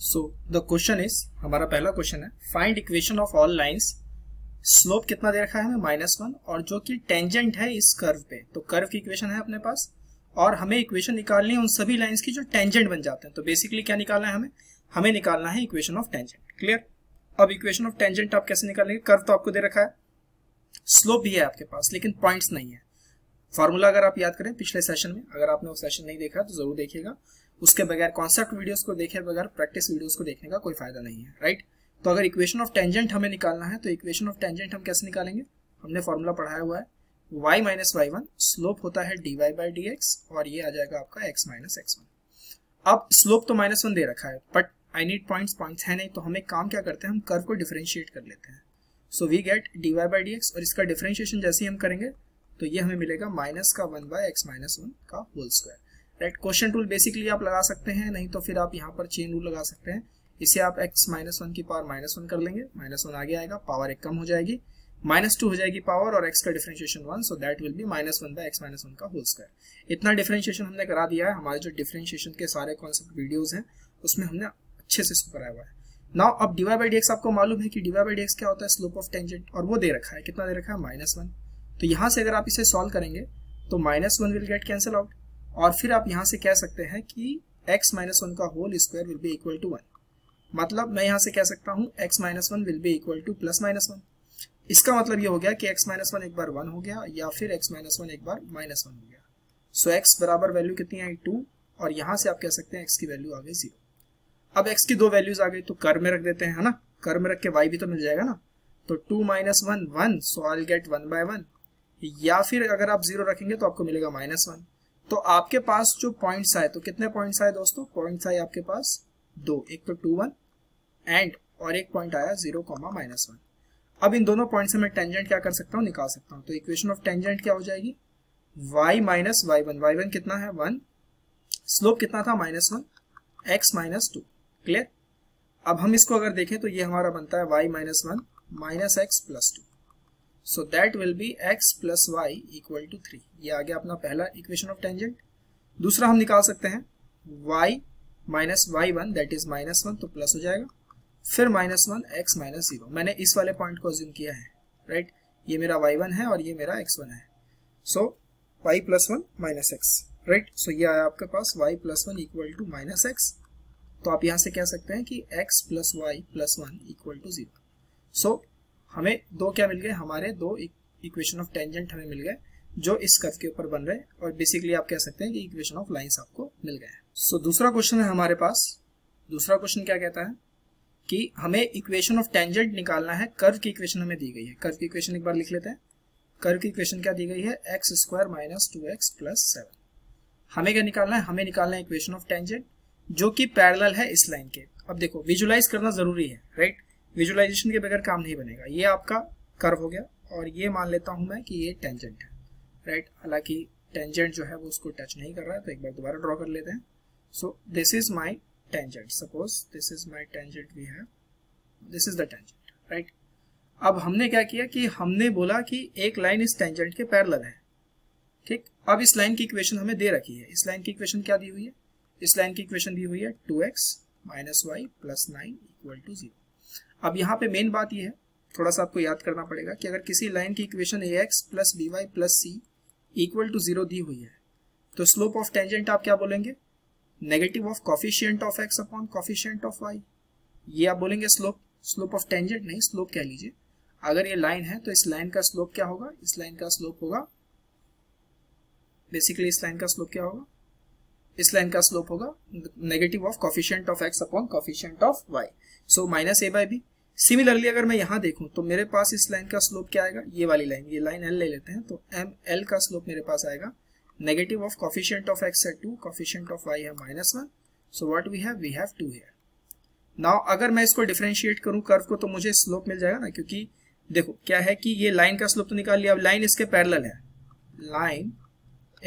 So the question is, हमारा पहला question है find equation of all lines. Slope कितना दे रखा है हमें -1 और जो कि टेंजेंट है इस कर्व पे, तो कर्व की इक्वेशन है अपने पास और हमें इक्वेशन निकालनी है उन सभी लाइंस की जो टेंजेंट बन जाते हैं। तो बेसिकली क्या निकालना है हमें निकालना है इक्वेशन ऑफ टेंजेंट। क्लियर। अब इक्वेशन ऑफ टेंजेंट आप कैसे निकालेंगे? कर्व तो आपको दे रखा है, स्लोप भी है आपके पास, लेकिन पॉइंट्स नहीं है। फॉर्मूला अगर आप याद करें पिछले सेशन में, अगर आपने वो सेशन नहीं देखा तो जरूर देखिएगा। उसके बगैर कॉन्सेप्ट वीडियोस को देखे बगैर प्रैक्टिस वीडियोस को देखने का कोई फायदा नहीं है, राइट। तो अगर इक्वेशन ऑफ टेंजेंट हमें निकालना है तो इक्वेशन ऑफ टेंजेंट हम कैसे निकालेंगे? हमने फॉर्मूला पढ़ाया हुआ है y माइनस y1, स्लोप होता है dy बाई dx और ये आ जाएगा आपका x माइनस x1। अब स्लोप तो -1 दे रखा है बट आई नीड पॉइंट्स है नहीं, तो हम एक काम क्या करते हैं, हम कर्व को डिफरेंशिएट कर लेते हैं। So we get dy by dx और इसका डिफरेंशिएशन जैसे ही हम करेंगे तो ये हमें मिलेगा माइनस का 1 बाय x माइनस 1 का whole square, right. Question tool basically आप लगा सकते हैं, नहीं तो फिर आप यहाँ पर चेन रूल लगा सकते हैं। इसे आप x माइनस 1 की पावर -1 कर लेंगे, -1 आगे आएगा, पावर एक कम हो जाएगी, -2 हो जाएगी पावर और x का differentiation 1, so that will be -1 by x minus 1 का होल स्क्वायर। इतना डिफरेंशिएशन हमने करा दिया है। हमारे जो डिफरेंशिएशन के सारे कॉन्सेप्ट वीडियोज हैं उसमें हमने अच्छे से इसको कराया हुआ है। नाउ अब dy बाई dx आपको मालूम है कि dy बाई dx क्या होता है, स्लोप ऑफ टेंजेंट, और वो दे रखा है, कितना दे रखा है, -1। तो यहाँ से अगर आप इसे सॉल्व करेंगे तो -1 विल गेट कैंसिल आउट और फिर आप यहाँ से कह सकते हैं कि x माइनस 1 का whole square will be equal to 1। मतलब मैं यहाँ से कह सकता हूँ x minus 1 will be equal to +-1। इसका मतलब ये हो गया कि x माइनस 1 एक बार 1 हो गया या फिर x माइनस 1 एक बार -1 हो गया। सो x बराबर वैल्यू कितनी आई, 2, और यहाँ से आप कह सकते हैं x की वैल्यू आ गई 0। अब x की दो वैल्यूज आ गई तो कर्व में रख देते हैं, है ना। कर्व में रख के y भी तो मिल जाएगा ना। तो 2 - 1 1, so I will get 1 by 1, या फिर अगर आप 0 रखेंगे तो आपको मिलेगा -1। तो आपके पास जो पॉइंट्स आए, तो कितने पॉइंट्स आए दोस्तों? पॉइंट्स आए आपके पास 2, एक तो 2 1 एंड और एक पॉइंट आया 0, -1। अब इन दोनों पॉइंट से मैं टेंजेंट क्या कर सकता हूँ, निकाल सकता हूँ। तो इक्वेशन ऑफ टेंजेंट क्या हो जाएगी, y माइनस y1, y1 कितना है 1, स्लोप कितना था -1, x माइनस 2। क्लियर। अब हम इसको अगर देखें तो ये हमारा बनता है y minus 1 minus x plus 2, so that will be x plus y equal to 3। ये आ गया अपना पहला इक्वेशन ऑफ टेंजेंट। दूसरा हम निकाल सकते हैं y minus y1 that is -1, तो प्लस हो जाएगा, फिर -1 x माइनस 0। मैंने इस वाले पॉइंट को अज्यूम किया है, राइट। ये मेरा y1 है और ये मेरा x1 है, so y plus 1 minus x, right. So ये आया आपके पास y plus 1 equal to minus x। तो आप यहाँ से कह सकते हैं कि x plus y plus 1 equal to 0। So हमें दो क्या मिल गए, हमारे दो इक्वेशन ऑफ टेंजेंट हमें मिल गए जो इस कर्व के ऊपर बन रहे हैं, और बेसिकली आप कह सकते हैं कि इक्वेशन ऑफ लाइंस आपको मिल गए हैं। सो दूसरा क्वेश्चन है हमारे पास। दूसरा क्वेश्चन क्या कहता है कि हमें इक्वेशन ऑफ टेंजेंट निकालना है। कर्व की इक्वेशन हमें दी गई है। कर्व की इक्वेशन एक बार लिख लेते हैं। कर्व की इक्वेशन क्या दी गई है, x² माइनस 2x प्लस 7। हमें क्या निकालना है, हमें निकालना है इक्वेशन ऑफ टेंजेंट जो कि पैरेलल है इस लाइन के। अब देखो विजुलाइज करना जरूरी है, राइट। विजुलाइजेशन के बगैर काम नहीं बनेगा। ये आपका कर्व हो गया और ये मान लेता हूं मैं कि ये टेंजेंट है, राइट। हालांकि टेंजेंट जो है वो उसको टच नहीं कर रहा है, तो एक बार दोबारा ड्रॉ कर लेते हैं। So this is my tangent, suppose this is my tangent, we have this is the tangent, right. अब हमने क्या किया कि हमने बोला कि एक लाइन इस टेंजेंट के पैरेलल है, ठीक। अब इस लाइन की इक्वेशन हमें दे रखी है। इस लाइन की इक्वेशन क्या दी हुई है, इस लाइन की इक्वेशन दी हुई है 2x minus y plus 9 equal to 0। अब यहाँ पे मेन बात ये है, थोड़ा सा आपको याद करना पड़ेगा कि अगर किसी लाइन की equation ax plus by plus c equal to 0 दी हुई है तो स्लोप ऑफ टेंजेंट आप क्या बोलेंगे, negative of coefficient of x upon coefficient of y। ये आप बोलेंगे स्लोप ऑफ टेंजेंट नहीं, स्लोप कह लीजिए। अगर ये लाइन है तो इस लाइन का स्लोप क्या होगा, इस लाइन का स्लोप होगा, बेसिकली इस लाइन का स्लोप क्या होगा, इस लाइन का स्लोप होगा negative of coefficient of x upon coefficient of y, so minus a by b। Similarly अगर मैं यहाँ देखूं तो मेरे पास इस लाइन का स्लोप क्या आएगा, ये वाली लाइन, ये लाइन l ले लेते हैं, तो l का स्लोप मेरे पास आएगा negative of coefficient of x है 2, कोफिशिएंट ऑफ y है -1, सो व्हाट वी हैव 2 हियर। नाउ अगर मैं इसको डिफरेंशिएट करूं कर्व को तो मुझे स्लोप मिल जाएगा ना, क्योंकि देखो क्या है कि ये लाइन का स्लोप तो निकाल लिया। अब लाइन इसके पैरेलल है, line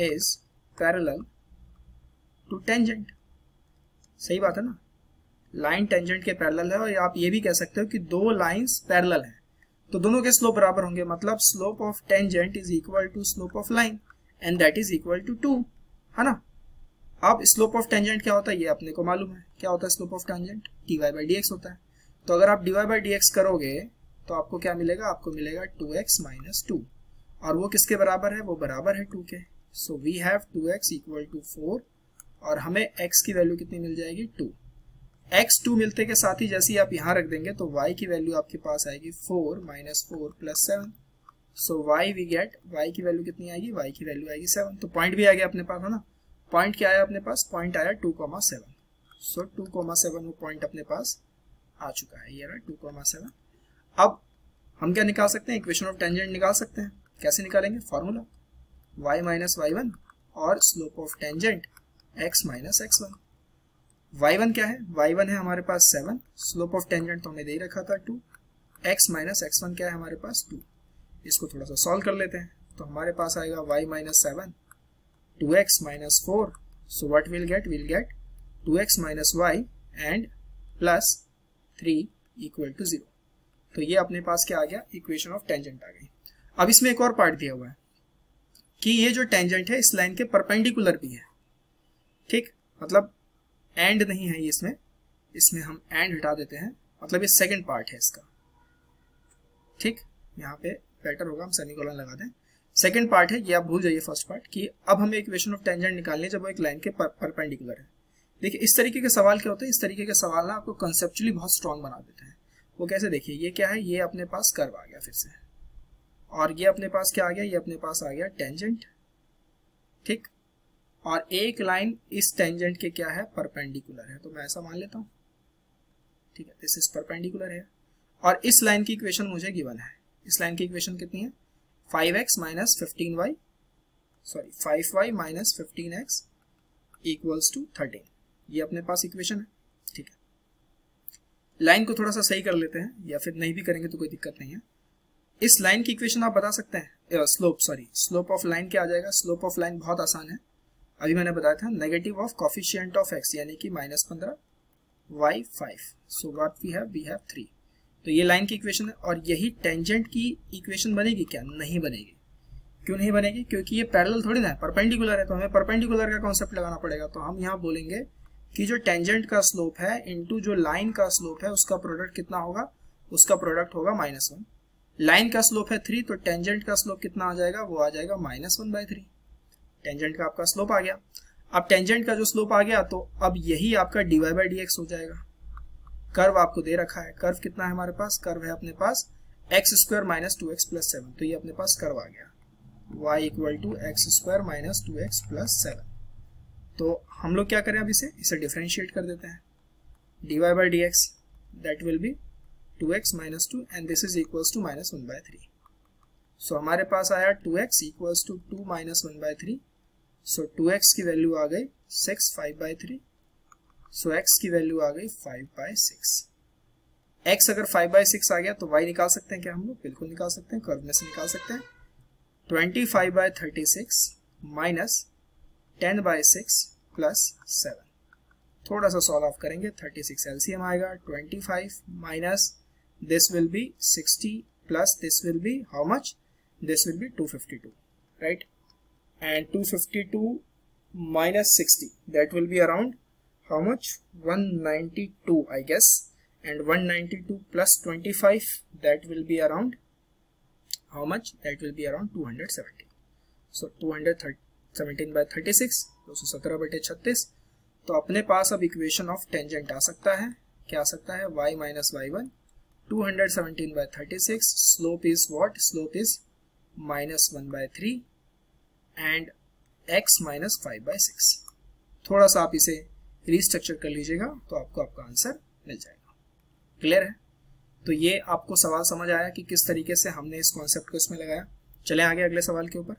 is parallel to tangent, सही बात है ना। लाइन टेंजेंट के पैरेलल है और आप ये भी कह सकते हो कि दो लाइंस पैरेलल हैं तो दोनों के स्लोप बराबर होंगे, मतलब slope of tangent is equal to slope of line and that is equal to 2, है ना। अब स्लोप ऑफ टेंजेंट क्या होता है ये अपने को मालूम है, क्या होता है slope of tangent, dy by d x होता है। तो अगर आप dy बाई डी एक्स करोगे तो आपको क्या मिलेगा, आपको मिलेगा 2x माइनस 2, और वो किसके बराबर है, वो बराबर है 2 के। So we have 2x equal to 4, और हमें x की वैल्यू कितनी मिल जाएगी 2। x 2 मिलते के साथ ही जैसे ही आप यहाँ रख देंगे तो y की वैल्यू आपके पास आएगी 4 minus 4 plus 7। So y we get, y की वैल्यू कितनी आएगी, y की वैल्यू आएगी 7। तो पॉइंट भी आ गया अपने पास, है ना। पॉइंट क्या आया अपने पास, पॉइंट आया 2,7। सो 2,7 वो पॉइंट अपने पास आ चुका है, ये रहा 2,7। अब हम क्या निकाल सकते हैं, इक्वेशन ऑफ टेंजेंट निकाल सकते हैं। कैसे निकालेंगे, फॉर्मूला y माइनस y1 और slope of tangent x minus x1। y1 क्या है, y1 है हमारे पास 7, स्लोप ऑफ टेंजेंट तो हमें दे ही रखा था 2, x माइनस x1 क्या है हमारे पास 2। इसको थोड़ा सा सॉल्व कर लेते हैं, तो हमारे पास आएगा y minus 7 2x minus 4। So what will get, will get 2x minus y and plus 3 equal to 0। तो ये अपने पास क्या आ गया, इक्वेशन ऑफ टेंजेंट आ गई। अब इसमें एक और पार्ट दिया हुआ है कि ये जो टेंजेंट है इस लाइन के परपेंडिकुलर भी है, ठीक, मतलब एंड नहीं है ये, इसमें हम एंड हटा देते हैं, मतलब ये सेकंड पार्ट है इसका, ठीक। यहाँ पे बेटर होगा हम सेमीकोलन लगा दें, सेकंड पार्ट है ये, आप भूल जाइए फर्स्ट पार्ट कि अब हमें इक्वेशन ऑफ टेंजेंट निकालनी है जब वो एक लाइन के परपेंडिकुलर है। देखिए इस तरीके के सवाल क्या होते हैं, इस तरीके के सवाल ना आपको कंसेप्चुअली बहुत स्ट्रॉन्ग बना देते हैं। वो कैसे, देखिए ये क्या है, ये अपने पास कर्व आ गया फिर से, और ये अपने पास क्या आ गया, ये अपने पास आ गया टेंजेंट, ठीक, और एक लाइन इस टेंजेंट के क्या है, परपेंडिकुलर है, तो मैं ऐसा मान लेता हूँ, ठीक है, दिस इज परपेंडिकुलर है। और इस लाइन की इक्वेशन मुझे गिवन है, इस लाइन की इक्वेशन कितनी है, 5x minus 15y, sorry 5y minus 15x equals to 13, ये अपने पास इक्वेशन है, ठीक है। लाइन को थोड़ा सा सही कर लेते हैं, या फिर नहीं भी करेंगे तो कोई दिक्कत नहीं है। इस लाइन की इक्वेशन आप बता सकते हैं, स्लोप ऑफ लाइन क्या आ जाएगा, स्लोप ऑफ लाइन बहुत आसान है, अभी मैंने बताया था, negative of coefficient of x यानी कि -15 y 5। So what we have 3। तो ये लाइन की इक्वेशन है, और यही टेंजेंट की इक्वेशन बनेगी क्या, नहीं बनेगी। क्यों नहीं बनेगी, क्योंकि ये पैरेलल थोड़ी ना है, परपेंडिकुलर है, तो हमें परपेंडिकुलर का कॉन्सेप्ट लगाना पड़ेगा। तो हम यहाँ बोलेंगे कि जो टेंजेंट का स्लोप है इनटू जो लाइन का स्लोप है उसका प्रोडक्ट कितना होगा, उसका प्रोडक्ट होगा -1। लाइन का स्लोप है 3, तो टेंजेंट का स्लोप कितना आ जाएगा, वो आ जाएगा -1/3। टेंजेंट का आपका स्लोप आ गया। अब टेंजेंट का जो स्लोप आ गया तो अब यही आपका dy बाई डी एक्स हो जाएगा। कर्व आपको दे रखा है, कर्व कितना है हमारे पास, कर्व है अपने पास x square minus 2x plus 7, तो ये अपने पास कर्व आ गया y equal to x square minus 2x plus 7। तो हम लोग क्या करें, अब इसे डिफरेंशिएट कर देते हैं, dy by d x that will be 2x minus 2 and this is equals to -1/3। So हमारे पास आया 2x equals to 2 minus 1/3। So 2x की वैल्यू आ गई 6 5/3। सो x की वैल्यू आ गई 5/6। x अगर 5/6 आ गया तो y निकाल सकते हैं क्या हम लोग, बिल्कुल निकाल सकते हैं, कर्व में से निकाल सकते हैं। 25/36 माइनस 10/6 प्लस 7। थोड़ा सा सॉल्व ऑफ करेंगे, 36 एलसीएम आएगा, 25 minus this will B 60 plus this will B how much, this will be 252, right? And 252 minus 60, that will be around how much, 192 I guess, and 192 plus 25, that will be around how much, that will be around 217. So 217/36, 217/36। तो अपने पास अब equation of tangent आ सकता है, क्या आ सकता है, y minus y1 217/36, slope is what, slope is -1/3 and x minus 5/6। थोड़ा सा आप इसे रीस्ट्रक्चर कर लीजिएगा तो आपको आपका आंसर मिल जाएगा। क्लियर है? तो ये आपको सवाल समझ आया कि किस तरीके से हमने इस कॉन्सेप्ट को इसमें लगाया। चलें आगे अगले सवाल के ऊपर।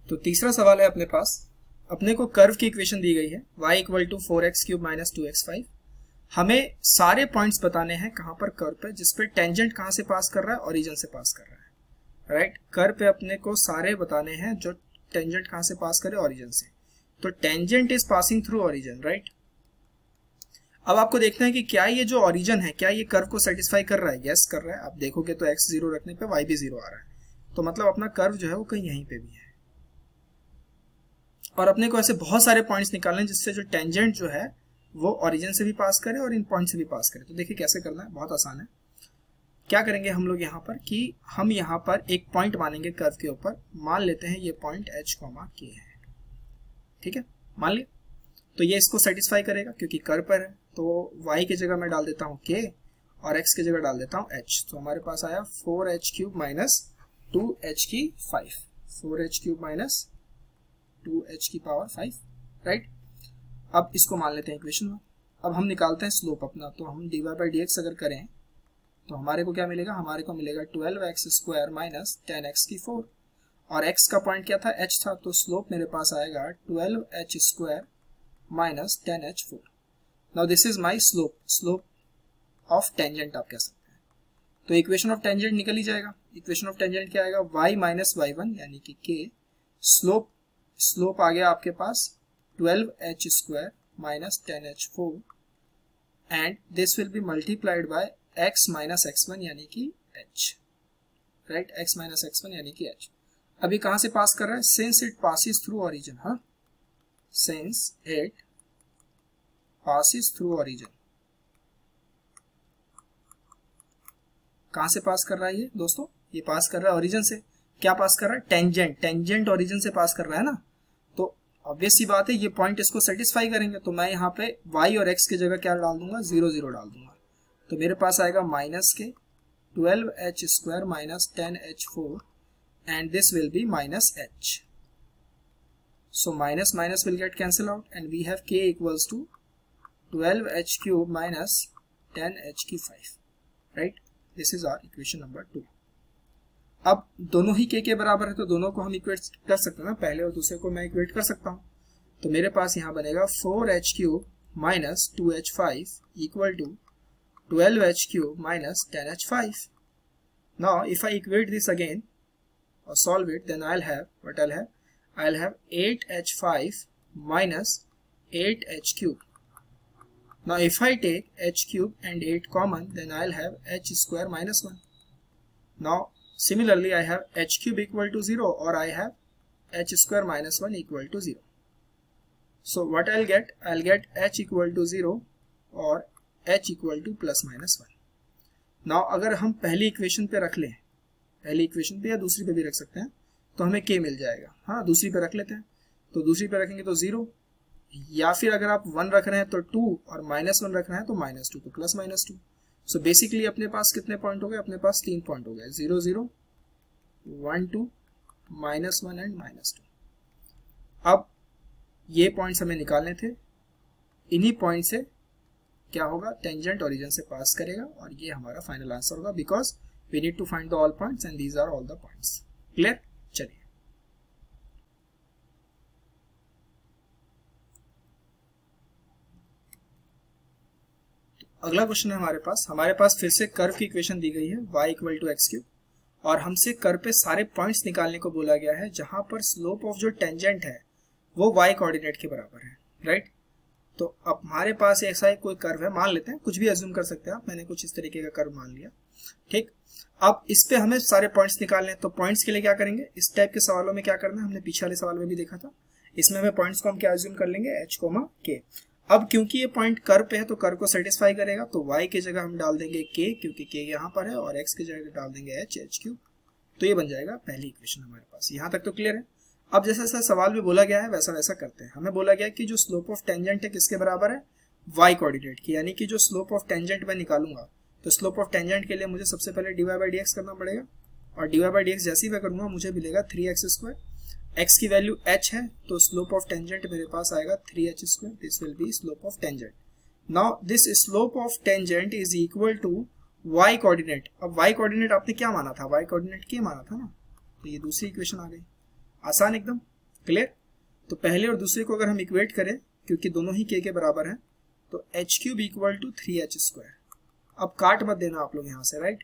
तो तीसरा सवाल है अपने पास, अपने को कर्व की इक्वेशन दी गई है y equal to 4x³ minus 2x5। हमें सारे पॉइंट्स बताने हैं कहां पर कर्व पे, जिस पे टेंजेंट कहां से पास कर रहा है, ओरिजिन से पास कर रहा है, राइट। कर्व पे अपने को सारे बताने हैं जो टेंजेंट कहां से पास करे, ओरिजिन से। तो tangent is passing through origin, right. अब आपको देखना है कि क्या ये जो ओरिजिन है क्या ये कर्व को सेटिस्फाई कर रहा है, यस कर रहा है। आप देखोगे तो x 0 रखने पे y भी 0 आ रहा है, तो मतलब अपना कर्व जो है वो कहीं यहीं पे भी है। और अपने को ऐसे बहुत सारे पॉइंट्स निकालने जिससे जो टेंजेंट जो है वो ओरिजिन से भी पास करे और इन पॉइंट से भी पास करे। तो देखिए कैसे करना है, बहुत आसान है। क्या करेंगे हम लोग यहाँ पर कि हम यहाँ पर एक पॉइंट मानेंगे कर्व के ऊपर, मान लेते हैं ये पॉइंट h, k है, ठीक है, मान लिया। तो ये इसको सेटिस्फाई करेगा क्योंकि कर्व पर है, तो y की जगह मैं डाल देता हूँ k और x की जगह डाल देता हूँ h। तो हमारे पास आया 4h³ minus 2h⁵, 4h³ minus 2h⁵, right. अब इसको मान लेते हैं इक्वेशन में। अब हम निकालते हैं स्लोप अपना। तो हम dy/dx अगर करें तो हमारे को क्या मिलेगा, हमारे को मिलेगा 12x² माइनस 10x⁴, और x का पॉइंट क्या था, h था, तो स्लोप मेरे पास आएगा 12h² minus 10h⁴। Now this is my slope, slope of tangent आप कह सकते हैं। तो इक्वेशन ऑफ टेंजेंट निकल ही जाएगा। इक्वेशन ऑफ टेंजेंट क्या आएगा, y माइनस y1 यानी कि k, स्लोप आ गया आपके पास 12h² minus 10h⁴, and this will B multiplied by x minus x1 यानी कि h, right, x minus x1 यानी कि h। अभी कहां से पास कर रहा है, since it passes through origin, हाँ, since it passes through origin. कहां से पास कर रहा है ये दोस्तों, ये पास कर रहा है ओरिजिन से। क्या पास कर रहा है, टेंजेंट, टेंजेंट ओरिजिन से पास कर रहा है ना, तो ऑब्वियस सी बात है ये पॉइंट इसको सेटिस्फाई करेंगे। तो मैं यहाँ पे y और x की जगह क्या डाल दूंगा, 0 0 डाल दूंगा। तो मेरे पास आएगा माइनस के 12h² minus 10h⁴, and this will be minus h. So minus minus will get cancelled out and we have k equals to 12h³ minus 10h⁵, right? This is our equation number 2. अब दोनों ही k के बराबर है तो दोनों को हम equate कर सकते हैं ना, पहले और दूसरे को मैं इक्वेट कर सकता हूं। तो मेरे पास यहाँ बनेगा 4h³ minus 2h⁵ equal to 12h³ minus 10h⁵. Now if I equate this again or solve it, then I'll have what I'll have 8h⁵ minus 8h³. Now if I take h³ and 8 common, then I'll have h² minus 1. Now similarly I have h³ equal to 0 or I have h² minus 1 equal to 0. So what I'll get h equal to 0 or h equal to plus minus 1. Now अगर हम पहली equation पे रख लें, पहली equation पे या दूसरी पे भी रख सकते हैं, तो हमें k मिल जाएगा। हाँ, दूसरी पे रख लेते हैं, तो दूसरी पे रखेंगे तो 0, या फिर अगर आप 1 रख रहे हैं तो 2 और -1 रख रहे हैं तो -2, तो प्लस माइनस 2। सो बेसिकली अपने पास कितने पॉइंट हो गए, अपने पास 3 पॉइंट हो गए, 0 0 1 2 -1 एंड -2। अब ये पॉइंट्स हमें निकालने थे, इन्हीं पॉइंट से क्या होगा, टेंजेंट ओरिजिन से पास करेगा और ये हमारा फाइनल आंसर होगा, because we need to find the all points and these are all the points. Clear? चलिए तो अगला क्वेश्चन है हमारे पास फिर से कर्व की इक्वेशन दी गई है y इक्वल टू x⁵, और हमसे कर्व पे सारे पॉइंट्स निकालने को बोला गया है जहां पर स्लोप ऑफ जो टेंजेंट है वो y कोऑर्डिनेट के बराबर है, राइट। तो अब हमारे पास ऐसा कोई कर्व है, मान लेते हैं, कुछ भी अज्यूम कर सकते हैं आप, मैंने कुछ इस तरीके का कर्व मान लिया, ठीक। अब इस पे हमें सारे पॉइंट्स निकालने हैं, तो पॉइंट्स के लिए क्या करेंगे, इस टाइप के सवालों में क्या करना है, हमने पीछे वाले सवाल में भी देखा था, इसमें हमें पॉइंट्स को हम क्या अज्यूम कर लेंगे, h, k। अब क्योंकि ये पॉइंट कर्व पे है तो कर्व को सेटिस्फाई करेगा, तो y की जगह हम डाल देंगे k क्योंकि k यहाँ पर है, और x की जगह डाल देंगे h⁵, तो ये बन जाएगा पहली इक्वेशन हमारे पास। यहाँ तक तो क्लियर है। अब जैसा जैसा सवाल में बोला गया है वैसा वैसा करते हैं। हमें बोला गया कि जो स्लोप ऑफ टेंजेंट है किसके बराबर है, y कोऑर्डिनेट की, यानी कि जो स्लोप ऑफ टेंजेंट मैं निकालूंगा तो स्लोप ऑफ टेंजेंट के लिए मुझे सबसे पहले dy/dx करना पड़ेगा, और dy/dx जैसे ही मैं करूंगा मुझे मिलेगा 3x²। x की वैल्यू h है तो स्लोप ऑफ टेंजेंट मेरे पास आएगा 3h²। This will be slope of tangent. Now this slope of tangent is equal to y coordinate. अब y कोऑर्डिनेट आपने क्या माना था, y कोऑर्डिनेट k माना था ना, तो ये दूसरी इक्वेशन आ गई, आसान एकदम, क्लियर। तो पहले और दूसरे को अगर हम इक्वेट करें, क्योंकि दोनों ही k के बराबर है, तो h³ इक्वल टू 3h²। अब काट मत देना आप लोग यहाँ से, राइट,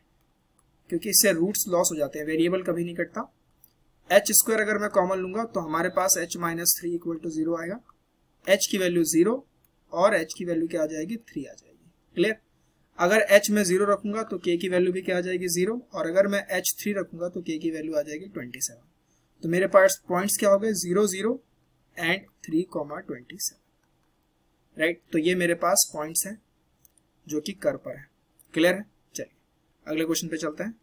क्योंकि इससे रूट्स लॉस हो जाते हैं, वेरिएबल कभी नहीं कटता। h² अगर मैं कॉमन लूंगा तो हमारे पास h माइनस 3 इक्वल टू 0 आएगा, h की वैल्यू 0 और h की वैल्यू क्या आ जाएगी, 3 आ जाएगी, क्लियर। अगर h में 0 रखूंगा तो k की वैल्यू भी क्या आ जाएगी 0, और अगर मैं h3 रखूंगा तो k की वैल्यू आ जाएगी 27। तो मेरे पास पॉइंट्स क्या हो गए 0 0 एंड 3,27, राइट। तो ये मेरे पास पॉइंट्स हैं जो कि कर्व पर है। क्लियर है? चलिए अगले क्वेश्चन पे चलते हैं।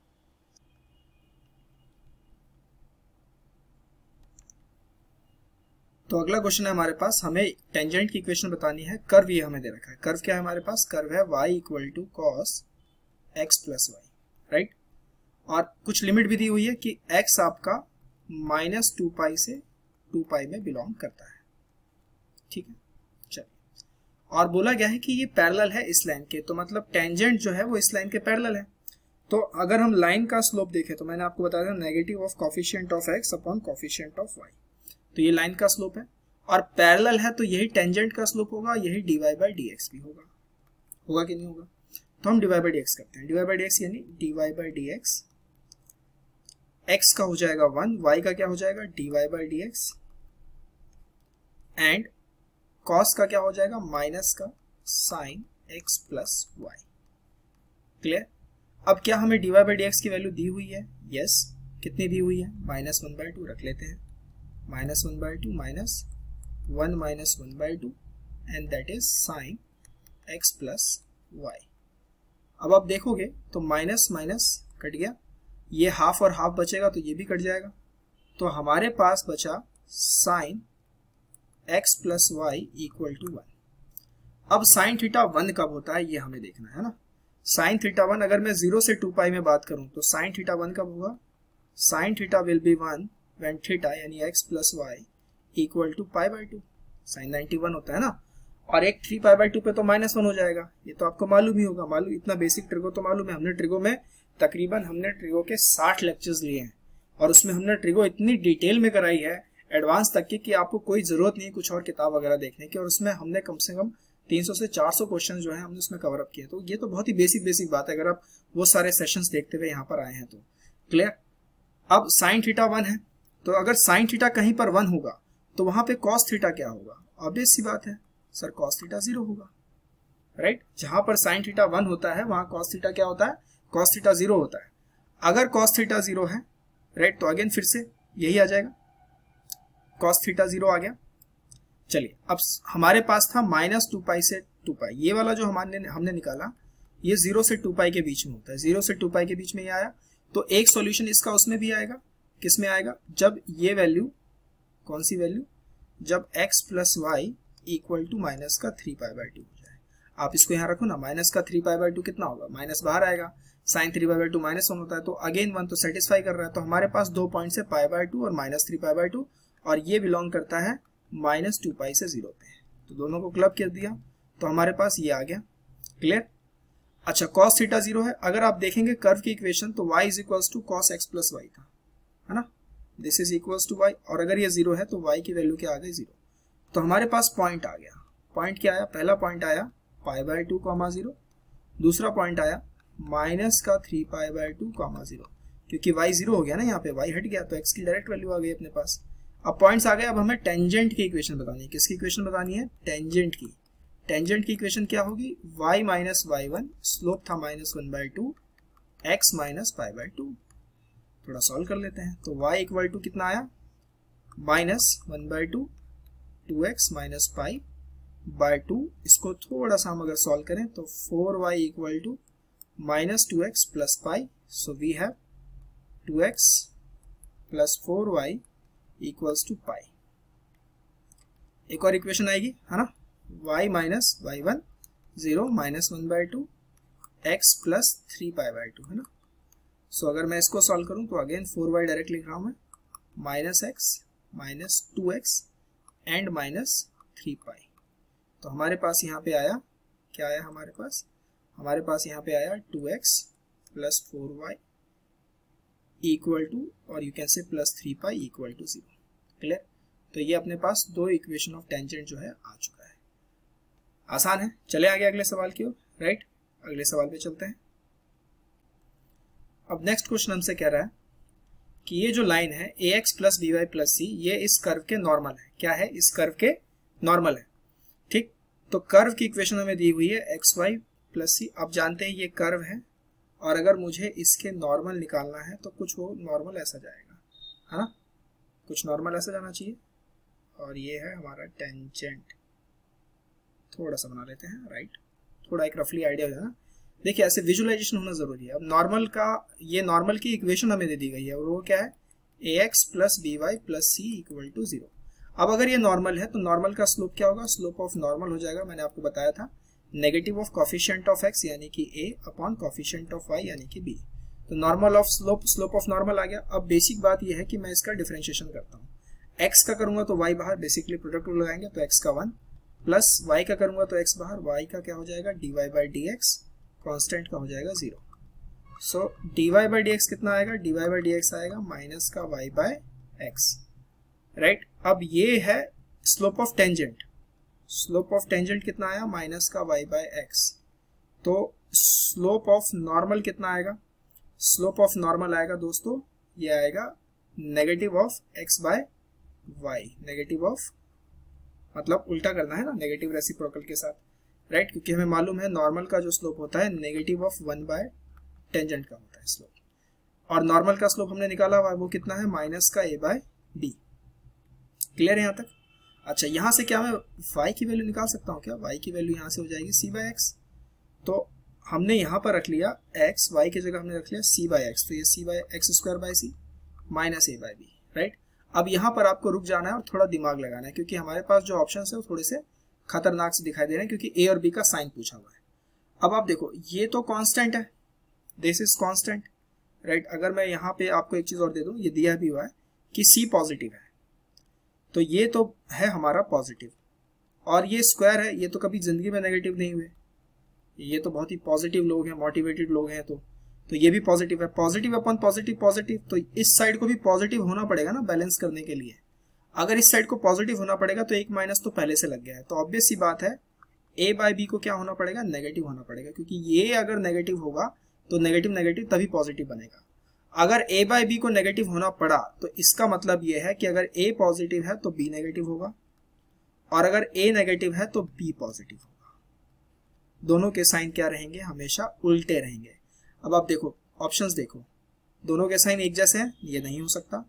तो अगला क्वेश्चन है हमारे पास, हमें टेंजेंट की इक्वेशन बतानी है। कर्व ये हमें दे रखा है। कर्व क्या है हमारे पास? कर्व है y equal to cos x plus y, right. और कुछ लिमिट भी दी हुई है कि x आपका -2π से 2π में बिलोंग करता है, ठीक है। चलिए, और बोला गया है कि ये पैरेलल है इस लाइन के, तो मतलब टेंजेंट जो है वो इस लाइन के पैरेलल है। तो अगर हम लाइन का स्लोप देखें तो मैंने आपको बताया था negative of coefficient of x upon coefficient of y। तो ये लाइन का स्लोप है और पैरेलल है, तो यही टेंजेंट का स्लोप होगा, यही dy बाई dx भी होगा। होगा कि नहीं होगा? तो हम dy बाई dx करते हैं। dy बाई dx यानी dy बाई dx, x का हो जाएगा 1, y का क्या हो जाएगा dy by dx, and cos का क्या हो जाएगा माइनस का sin x plus y। Clear? अब क्या हमें dy बाई dx की वैल्यू दी हुई है? यस। कितनी दी हुई है? -1/2 रख लेते हैं। -1/2 minus 1 minus 1/2 and that is sine x plus y। अब आप देखोगे तो माइनस माइनस कट गया, ये हाफ और हाफ बचेगा तो ये भी कट जाएगा, तो हमारे पास बचा sine x plus y equal to 1। अब साइन थीटा 1 कब होता है ये हमें देखना है ना। साइन थीटा 1 अगर मैं 0 से 2π में बात करूं तो साइन थीटा 1 कब होगा? Sine theta will be 1 when theta यानी x plus y equal to π/2। Sine 91 होता है ना, और एक 3π/2 पे तो -1 हो जाएगा। ये तो आपको मालूम ही होगा, मालूम, इतना बेसिक ट्रिगो तो मालूम है। हमने ट्रिगो में तकरीबन ट्रिगो के 60 लेक्चर्स लिए हैं और उसमें हमने ट्रिगो इतनी डिटेल में कराई है एडवांस तक की कि आपको कोई जरूरत नहीं है कुछ और किताब वगैरह देखने की, और उसमें हमने कम से कम 300 से 400 क्वेश्चन जो है हमने उसमें कवर अप किए। तो ये तो बहुत ही बेसिक बात है अगर आप वो सारे सेशंस देखते हुए यहाँ पर आए हैं तो। क्लियर? अब साइन थीटा 1 है, तो अगर साइन थीटा कहीं पर 1 होगा तो वहां पे कॉस थीटा क्या होगा? ऑब्वियस सी बात है सर, कॉस थीटा 0 होगा, राइट। जहां पर साइन थीटा 1 होता है वहां कॉस थीटा क्या होता है? कॉस थीटा 0 होता है। अगर कॉस थीटा 0 है, राइट, तो अगेन फिर से यही आ जाएगा, कॉस थीटा 0 आ गया। चलिए, अब हमारे पास था -2π से 2π, ये वाला जो हमने निकाला ये 0 से 2π के बीच में होता है। 0 से 2π के बीच में ये आया, तो एक सॉल्यूशन इसका उसमें भी आएगा। किस में आएगा? जब ये वैल्यू, कौन सी वैल्यू? जब x plus y equal to minus का 3π/2 हो जाए। आप इसको यहाँ रखो ना, माइनस का 3π/2 कितना होगा? माइनस बाहर आएगा, साइन 3π/2 -1 होता है, तो अगेन 1 तो सेटिस्फाई कर रहा है। तो हमारे पास 2 पॉइंट्स है π/2 और -3π/2, और ये बिलोंग करता है -2π से 0 पे। तो दोनों को क्लब कर दिया तो हमारे पास ये आ गया। क्लियर? अच्छा, cos थीटा 0 है। अगर आप देखेंगे कर्व की इक्वेशन तो y is equals to cos x plus y था, है ना। This is equals to y, और अगर ये 0 है तो y की वैल्यू क्या आ गई? 0। तो हमारे पास पॉइंट आ गया। पॉइंट क्या आया? पहला पॉइंट आया π/2, 0। दूसरा पॉइंट आया माइनस का 3π/2, 0, क्योंकि y 0 हो गया ना, यहाँ पे y हट गया तो x की डायरेक्ट वैल्यू आ गई अपने पास। अब पॉइंट्स आ गए। अब हमें टेंजेंट की इक्वेशन बतानी है। किसकी इक्वेशन बतानी है? टेंजेंट की। टेंजेंट की इक्वेशन क्या होगी? y माइनस y1, स्लोप था -1/2, x माइनस π/2। थोड़ा सॉल्व कर लेते हैं। तो y इक्वल टू कितना आया? -1/2, 2x माइनस π/2। इसको थोड़ा सा हम अगर सॉल्व करें तो 4y equal to -2x plus π। So we have 2x plus 4y equals to π। एक और इक्वेशन आएगी, है ना, y minus y1, 0 -1/2, x plus 3π/2, है ना। सो अगर मैं इसको सॉल्व करूं तो अगेन 4y डायरेक्ट लिख रहा हूं मैं, -x माइनस 2x एंड -3π। तो हमारे पास यहाँ पे आया, क्या आया हमारे पास? हमारे पास यहाँ पे आया 2x plus 4y equal to, और you can say plus 3π equal to 0। Clear? तो ये अपने पास दो इक्वेशन ऑफ टेंजेंट जो है आ चुका है। आसान है। चले आगे अगले सवाल की ओर, राइट। अगले सवाल पे चलते हैं। अब नेक्स्ट क्वेश्चन हमसे कह रहा है कि ये जो लाइन है ax plus by plus c, ये इस कर्व के नॉर्मल है। क्या है? इस कर्व के नॉर्मल है, ठीक। तो कर्व की इक्वेशन हमें दी हुई है xy प्लस सी। अब जानते हैं ये कर्व है, और अगर मुझे इसके नॉर्मल निकालना है तो कुछ वो नॉर्मल ऐसा जाएगा, है ना, कुछ नॉर्मल ऐसा जाना चाहिए। और ये है हमारा टेंजेंट, थोड़ा सा बना लेते हैं, राइट, थोड़ा एक रफली आइडिया हो जाए। देखिए ऐसे विजुअलाइजेशन होना जरूरी है। अब नॉर्मल का, ये नॉर्मल की इक्वेशन हमें दे दी गई है, और वो क्या है, ax plus b y plus c equal to 0। अब अगर ये नॉर्मल है तो नॉर्मल का स्लोप क्या होगा, स्लोप ऑफ नॉर्मल हो जाएगा, मैंने आपको बताया था, negative of coefficient of x यानी कि a upon coefficient of y यानी कि b। तो normal of slope, slope of normal आ गया। अब बेसिक बात ये है कि मैं इसका डिफरेंशिएशन करता हूँ। x का करूंगा तो y बाहर, बेसिकली प्रोडक्ट रूल लगाएंगे तो x का 1, प्लस y का करूंगा तो x बाहर, y का क्या हो जाएगा, dy by d x, constant का हो जाएगा 0। So dy by d x कितना आएगा, dy बाई डी एक्स आएगा माइनस का y बाय एक्स, राइट। अब ये है slope of tangent, slope of tangent कितना आया, माइनस का y बाय एक्स। तो स्लोप ऑफ नॉर्मल कितना आएगा, स्लोप ऑफ नॉर्मल आएगा दोस्तों, ये आएगा negative of x by y, negative of, मतलब उल्टा करना है ना, नेगेटिव रेसिप्रोकल के साथ, राइट, क्योंकि हमें मालूम है नॉर्मल का जो स्लोप होता है नेगेटिव ऑफ 1 बाय टेंजेंट का होता है स्लोप, और नॉर्मल का स्लोप हमने निकाला हुआ है वो कितना है, माइनस का a बाय डी। क्लियर है यहाँ तक। अच्छा, यहाँ से क्या मैं y की वैल्यू निकाल सकता हूँ क्या, y की वैल्यू यहाँ से हो जाएगी c बाय एक्स। तो हमने यहाँ पर रख लिया x, y की जगह हमने रख लिया c बाय एक्स, तो ये c by x square by c minus a by b, right. अब यहाँ पर आपको रुक जाना है और थोड़ा दिमाग लगाना है, क्योंकि हमारे पास जो ऑप्शन है वो थोड़े से खतरनाक से दिखाई दे रहे हैं, क्योंकि a और b का साइन पूछा हुआ है। अब आप देखो ये तो कांस्टेंट है, दिस इज कांस्टेंट, राइट। अगर मैं यहाँ पे आपको एक चीज और दे दूं, ये दिया भी हुआ है कि c पॉजिटिव है, तो ये तो है हमारा पॉजिटिव, और ये स्क्वायर है, ये तो कभी जिंदगी में नेगेटिव नहीं हुए, ये तो बहुत ही पॉजिटिव लोग हैं, मोटिवेटेड लोग हैं, तो ये भी पॉजिटिव है, पॉजिटिव अपन पॉजिटिव पॉजिटिव, तो इस साइड को भी पॉजिटिव होना पड़ेगा ना बैलेंस करने के लिए। अगर इस साइड को पॉजिटिव होना पड़ेगा तो एक माइनस तो पहले से लग गया है, तो ऑब्वियस सी बात है a बाय बी को क्या होना पड़ेगा, नेगेटिव होना पड़ेगा, क्योंकि ये अगर नेगेटिव होगा तो नेगेटिव नेगेटिव तभी पॉजिटिव बनेगा। अगर a बाय बी को नेगेटिव होना पड़ा तो इसका मतलब ये है कि अगर a पॉजिटिव है तो b नेगेटिव होगा, और अगर a नेगेटिव है तो b पॉजिटिव होगा। दोनों के साइन क्या रहेंगे, हमेशा उल्टे रहेंगे। अब आप देखो ऑप्शंस देखो, दोनों के साइन एक जैसे हैं, ये नहीं हो सकता,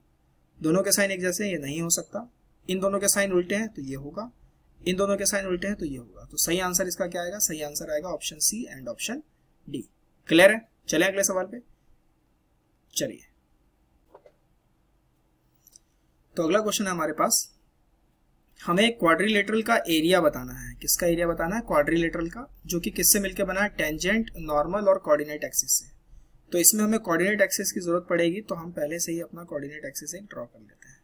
दोनों के साइन एक जैसे हैं, ये नहीं हो सकता, इन दोनों के साइन उल्टे हैं तो ये होगा, इन दोनों के साइन उल्टे हैं तो ये होगा। तो सही आंसर इसका क्या आएगा, सही आंसर आएगा option c and option d. Clear है। चले अगले सवाल पे चलिए। तो अगला क्वेश्चन है हमारे पास, हमें क्वाड्रिलेटरल का एरिया बताना है। किसका एरिया बताना है, क्वाड्रिलेटरल का, जो कि किससे मिलकर बना है, टेंजेंट, नॉर्मल और कोऑर्डिनेट एक्सिस से। तो इसमें हमें कोऑर्डिनेट एक्सिस की जरूरत पड़ेगी, तो हम पहले से ही अपना कोऑर्डिनेट एक्सिस एक ड्रॉ कर लेते हैं,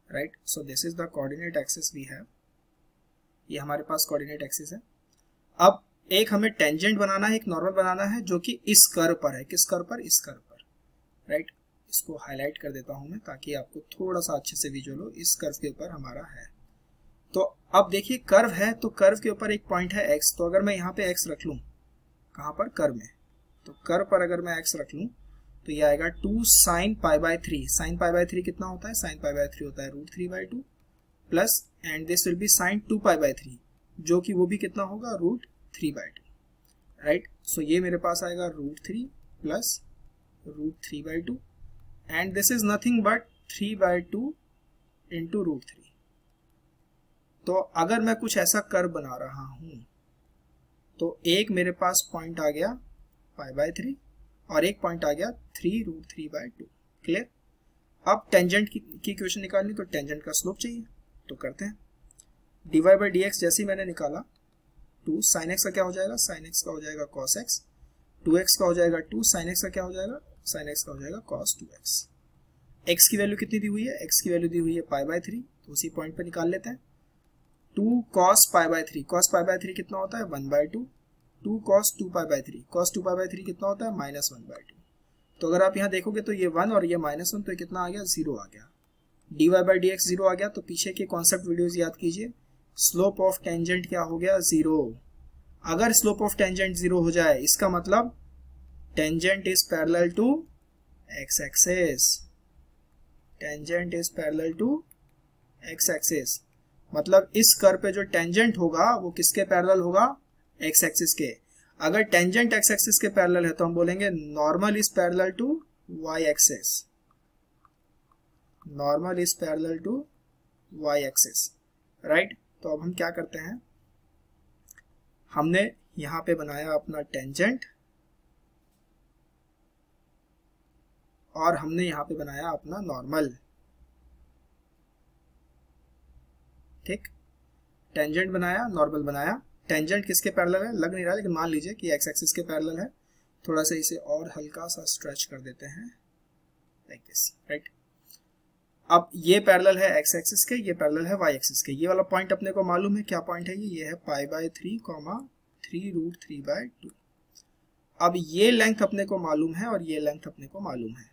right. So this is the coordinate axis we have, ये हमारे पास कोऑर्डिनेट एक्सिस है। अब एक हमें टेंजेंट बनाना है, एक नॉर्मल बनाना है, जो कि इस कर्व पर है। किस कर्व पर, इस कर्व पर, राइट। इसको हाईलाइट कर देता हूं मैं ताकि आपको थोड़ा सा अच्छे से विजुअल हो। इस कर्व के ऊपर हमारा है, तो अब देखिए कर्व है, तो कर्व के ऊपर एक पॉइंट है x, तो अगर मैं यहाँ पे x रख लूं, कहां पर, कर्व में, तो कर्व पर अगर मैं x रख लूं तो ये आएगा 2 sine pi by 3। Sine pi by 3 कितना होता है, साइन पाई बाय 3 होता है √3/2 plus, and this will be sine 2 pi by 3, जो कि वो भी कितना होगा, √3/2, राइट। सो ये मेरे पास आएगा √3 plus √3/2, and this is nothing but 3/2 into √3। तो अगर मैं कुछ ऐसा कर्व बना रहा हूं तो एक मेरे पास पॉइंट आ गया π/3 और एक पॉइंट आ गया 3√3/2। क्लियर। अब टेंजेंट की इक्वेशन निकालनी, तो टेंजेंट का स्लोप चाहिए, तो करते हैं। dy/dx जैसे ही मैंने निकाला, 2 sin x का क्या हो जाएगा, sin x का हो जाएगा cos x, 2x का हो जाएगा 2, sin x का क्या हो जाएगा, sin x का हो जाएगा cos 2x। x की वैल्यू कितनी दी हुई है, x की वैल्यू दी हुई है π/3, तो उसी पॉइंट पर निकाल लेते हैं। 2 cos π/3, cos π/3 कितना होता है, 1/2, 2 cos 2π/3, cos 2π/3 कितना होता है, -1/2। तो अगर आप यहाँ देखोगे तो ये 1 और ये -1, तो कितना आ गया, 0 आ गया। dy/dx 0 आ गया, तो पीछे के कॉन्सेप्ट वीडियोस याद कीजिए। स्लोप ऑफ टेंजेंट क्या हो गया, 0। अगर स्लोप ऑफ टेंजेंट 0 हो जाए, इसका मतलब tangent is parallel to x axis, tangent is parallel to x axis, मतलब इस कर्व पे जो टेंजेंट होगा वो किसके पैरेलल होगा, x एक्सिस के। अगर टेंजेंट एक्स एक्सिस के पैरेलल है तो हम बोलेंगे normal is parallel to y axis, normal is parallel to y axis, right. तो अब हम क्या करते हैं, हमने यहां पे बनाया अपना टेंजेंट और हमने यहां पे बनाया अपना नॉर्मल, ठीक। टेंजेंट बनाया, नॉर्मल बनाया। टेंजेंट किसके पैरेलल है लग नहीं रहा, लेकिन मान लीजिए कि एक्स एक्सिस के पैरेलल है। थोड़ा सा इसे और हल्का सा स्ट्रेच कर देते हैं लाइक दिस, राइट। अब ये पैरेलल है एक्स एक्सिस के, ये पैरेलल है वाई एक्सिस के। ये वाला पॉइंट अपने को मालूम है, क्या पॉइंट है ये है π/3, 3√3/2। अब ये लेंथ अपने को मालूम है और ये लेंथ अपने को मालूम है।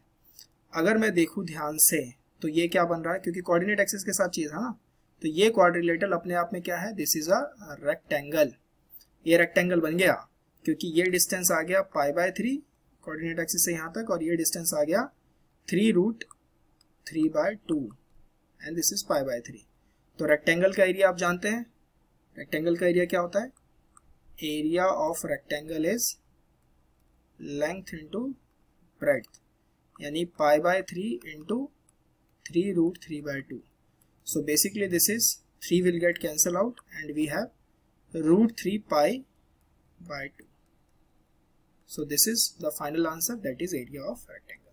अगर मैं देखूं ध्यान से तो ये क्या बन रहा है, क्योंकि कोऑर्डिनेट एक्सिस के साथ चीज है ना, तो ये क्वाड्रिलेटरल अपने आप में क्या है, दिस इज अ रेक्टेंगल। ये रेक्टेंगल बन गया क्योंकि ये डिस्टेंस आ गया π/3 कोऑर्डिनेट एक्सिस से यहां तक, और ये डिस्टेंस आ गया 3√3/2 एंड दिस इज π/3। तो रेक्टेंगल का एरिया आप जानते हैं, रेक्टेंगल का एरिया क्या होता है, area of rectangle is length into breadth, यानी π/3 into 3√3/2। So basically this is 3 will get cancel out and we have √3π/2. So this is the final answer, that is area of rectangle.